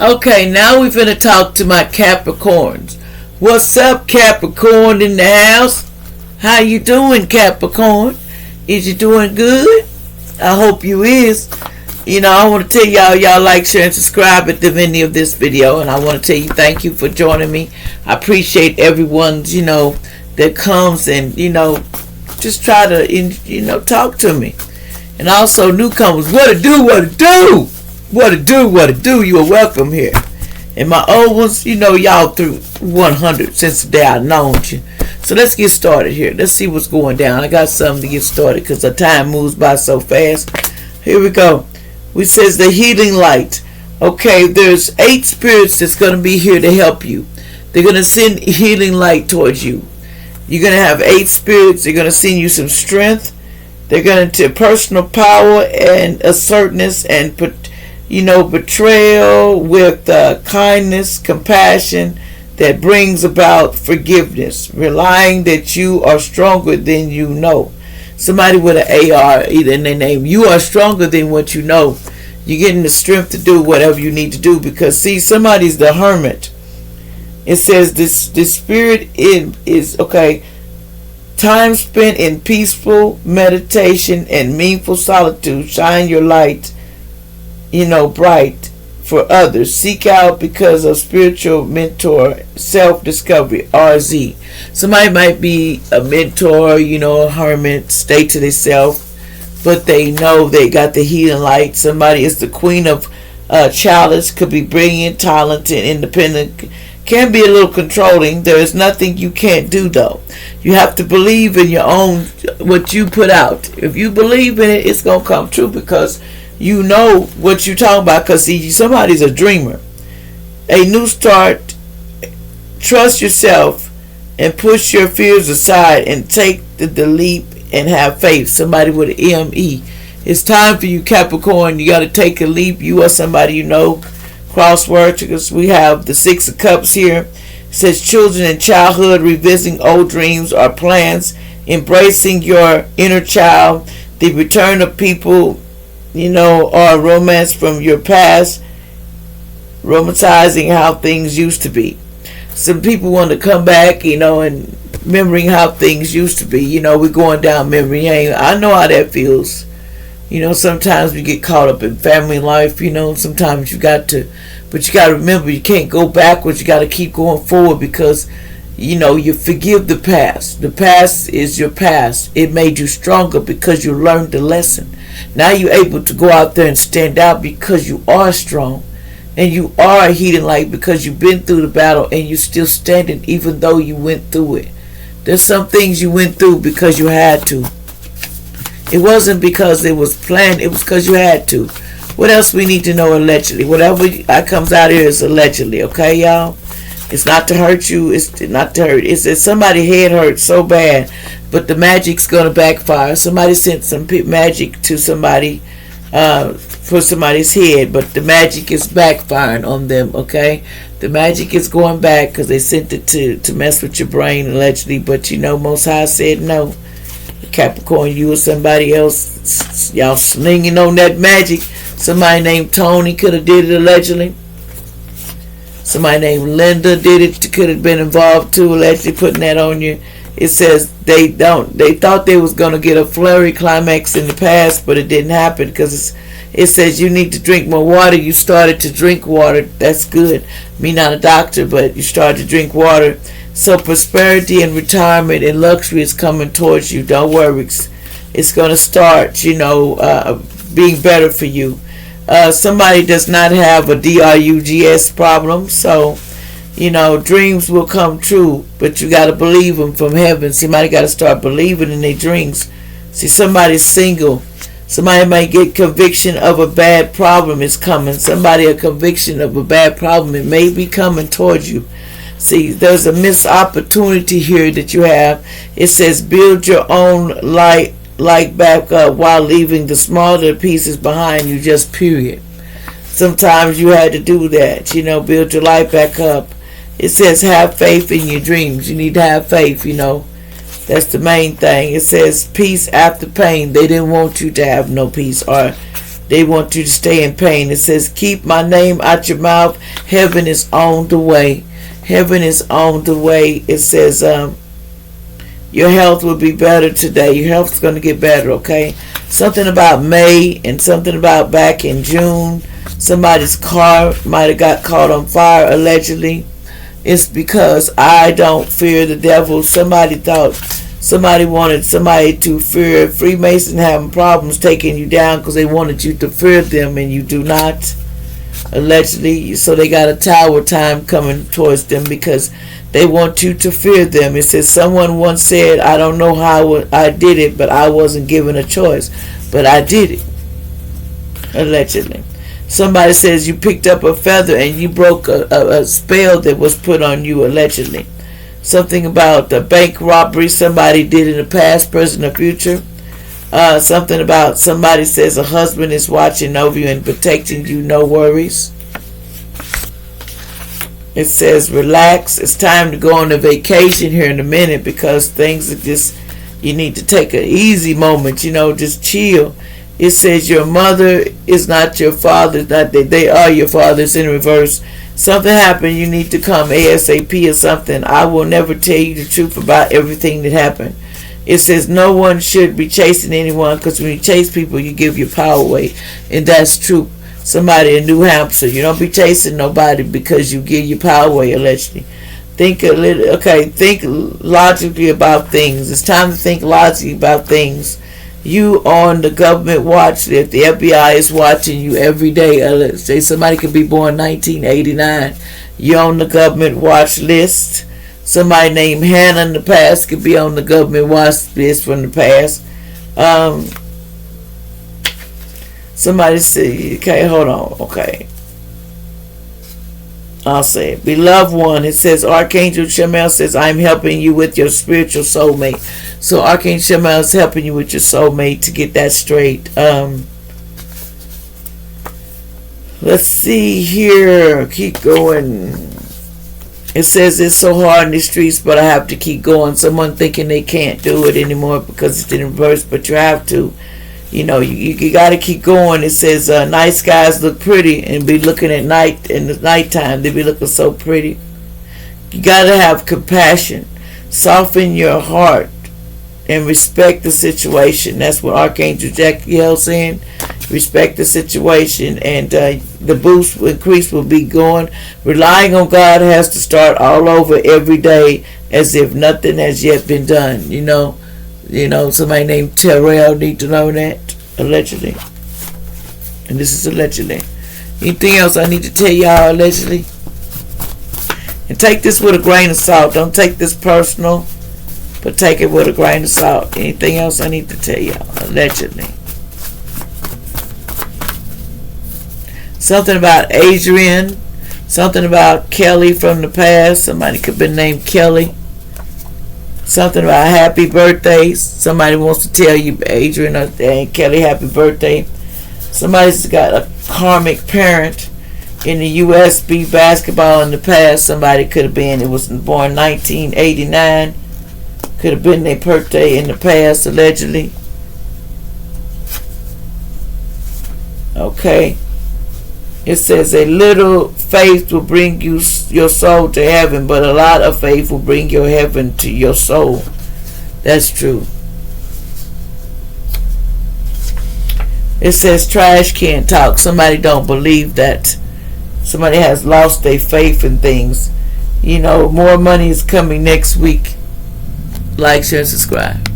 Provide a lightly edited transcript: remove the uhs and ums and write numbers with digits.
Okay, now we're finna talk to my Capricorns. What's up, Capricorn in the house? How you doing, Capricorn? Is you doing good? I hope you is. I want to tell y'all like, share, and subscribe at the end of this video. And I want to tell you thank you for joining me. I appreciate everyone, that comes and, just try to, talk to me. And also newcomers, what it do, what it do? What it do, what it do? You are welcome here. And my old ones, y'all through 100 since the day I known you. So let's get started here. Let's see what's going down. I got something to get started because the time moves by so fast. Here we go. We says the healing light. Okay, there's 8 spirits that's going to be here to help you. They're going to send healing light towards you. You're going to have 8 spirits. They're going to send you some strength. They're going to personal power and assertiveness and betrayal with kindness, compassion that brings about forgiveness, relying that you are stronger than you know. Somebody with an AR either in their name, you are stronger than what you know. You're getting the strength to do whatever you need to do because, see, somebody's the hermit. It says this spirit is okay. Time spent in peaceful meditation and meaningful solitude. Shine your light bright for others. Seek out because of spiritual mentor, self-discovery, RZ. Somebody might be a mentor, a hermit, stay to themselves, but they know they got the healing light. Somebody is the queen of chalice, could be brilliant, talented, independent, can be a little controlling. There is nothing you can't do, though. You have to believe in your own, what you put out. If you believe in it, it's going to come true because you know what you're talking about. Because, see, somebody's a dreamer. A new start. Trust yourself and push your fears aside and take the leap and have faith. Somebody with an ME. It's time for you, Capricorn. You got to take a leap. You are somebody crosswords, because we have the 6 of Cups here. It says children in childhood, revisiting old dreams or plans, embracing your inner child, the return of people, or romance from your past, romanticizing how things used to be. Some people want to come back, and remembering how things used to be. We're going down memory lane. I know how that feels. Sometimes we get caught up in family life, sometimes you got to remember you can't go backwards. You got to keep going forward because, you forgive the past. The past is your past. It made you stronger because you learned the lesson. Now you're able to go out there and stand out because you are strong and you are a healing light because you've been through the battle and you're still standing even though you went through it. There's some things you went through because you had to. It wasn't because it was planned. It was because you had to. What else we need to know allegedly? Whatever comes out here is allegedly. Okay, y'all? It's not to hurt you. It's not to hurt. It's that somebody's head hurts so bad, but the magic's going to backfire. Somebody sent some magic to somebody for somebody's head, but the magic is backfiring on them, okay? The magic is going back because they sent it to mess with your brain allegedly, but Most High said no. Capricorn, you or somebody else, y'all slinging on that magic. Somebody named Tony could have did it allegedly. Somebody named Linda did it, could have been involved too, allegedly putting that on you. It says they thought they was going to get a flurry climax in the past, but it didn't happen because it says you need to drink more water. You started to drink water. That's good. Me not a doctor, but you started to drink water. So prosperity and retirement and luxury is coming towards you. Don't worry. It's going to start, being better for you. Somebody does not have a drugs problem. So, dreams will come true. But you got to believe them from heaven. Somebody got to start believing in their dreams. See, somebody's single. Somebody might get conviction of a bad problem is coming. A conviction of a bad problem. It may be coming towards you. See, there's a missed opportunity here that you have. It says build your own light back up while leaving the smaller pieces behind you, just period. Sometimes you had to do that, build your light back up. It says have faith in your dreams. You need to have faith, That's the main thing. It says peace after pain. They didn't want you to have no peace, or They want you to stay in pain. It says, keep my name out your mouth. Heaven is on the way. Heaven is on the way. It says, your health will be better today. Your health is going to get better, okay? Something about May and something about back in June. Somebody's car might have got caught on fire, allegedly. It's because I don't fear the devil. Somebody wanted somebody to fear Freemason having problems taking you down because they wanted you to fear them, and you do not, allegedly. So they got a tower time coming towards them because they want you to fear them. It says, someone once said, I don't know how I did it, but I wasn't given a choice, but I did it, allegedly. Somebody says you picked up a feather and you broke a spell that was put on you, allegedly. Something about the bank robbery somebody did in the past, present, or future. Something about somebody says a husband is watching over you and protecting you, no worries. It says relax. It's time to go on a vacation here in a minute because things are just, you need to take an easy moment, just chill. It says your mother is not your father, not that they are your father. It's in reverse. Something happened, you need to come ASAP or something. I will never tell you the truth about everything that happened. It says no one should be chasing anyone because when you chase people, you give your power away. And that's true. Somebody in New Hampshire, you don't be chasing nobody because you give your power away, allegedly. Think logically about things. It's time to think logically about things. You on the government watch list. The FBI is watching you every day. Let's say somebody could be born 1989. You're on the government watch list. Somebody named Hannah in the past could be on the government watch list from the past. Somebody say, okay, hold on, okay. I'll say it. Beloved one, it says, Archangel Shemel says, I'm helping you with your spiritual soulmate. So Archangel Shemel is helping you with your soulmate to get that straight. Let's see here. Keep going. It says it's so hard in the streets, but I have to keep going. Someone thinking they can't do it anymore because it's in reverse, but you have to. You got to keep going. It says night skies look pretty and be looking at night in the nighttime. They be looking so pretty. You got to have compassion. Soften your heart and respect the situation. That's what Archangel Jackiel saying. Respect the situation, and the boost increase will be going. Relying on God has to start all over every day as if nothing has yet been done. Somebody named Terrell need to know that, allegedly. And this is allegedly. Anything else I need to tell y'all, allegedly? And take this with a grain of salt. Don't take this personal, but take it with a grain of salt. Anything else I need to tell y'all, allegedly? Something about Adrian. Something about Kelly from the past. Somebody could have been named Kelly. Something about happy birthdays. Somebody wants to tell you, Adrian and Kelly, happy birthday. Somebody's got a karmic parent in the USB basketball in the past. Somebody could have been, it was born 1989. Could have been their birthday in the past, allegedly. Okay. It says a little faith will bring your soul to heaven, but a lot of faith will bring your heaven to your soul. That's true. It says trash can't talk. Somebody don't believe that. Somebody has lost their faith in things. More money is coming next week. Like, share, subscribe.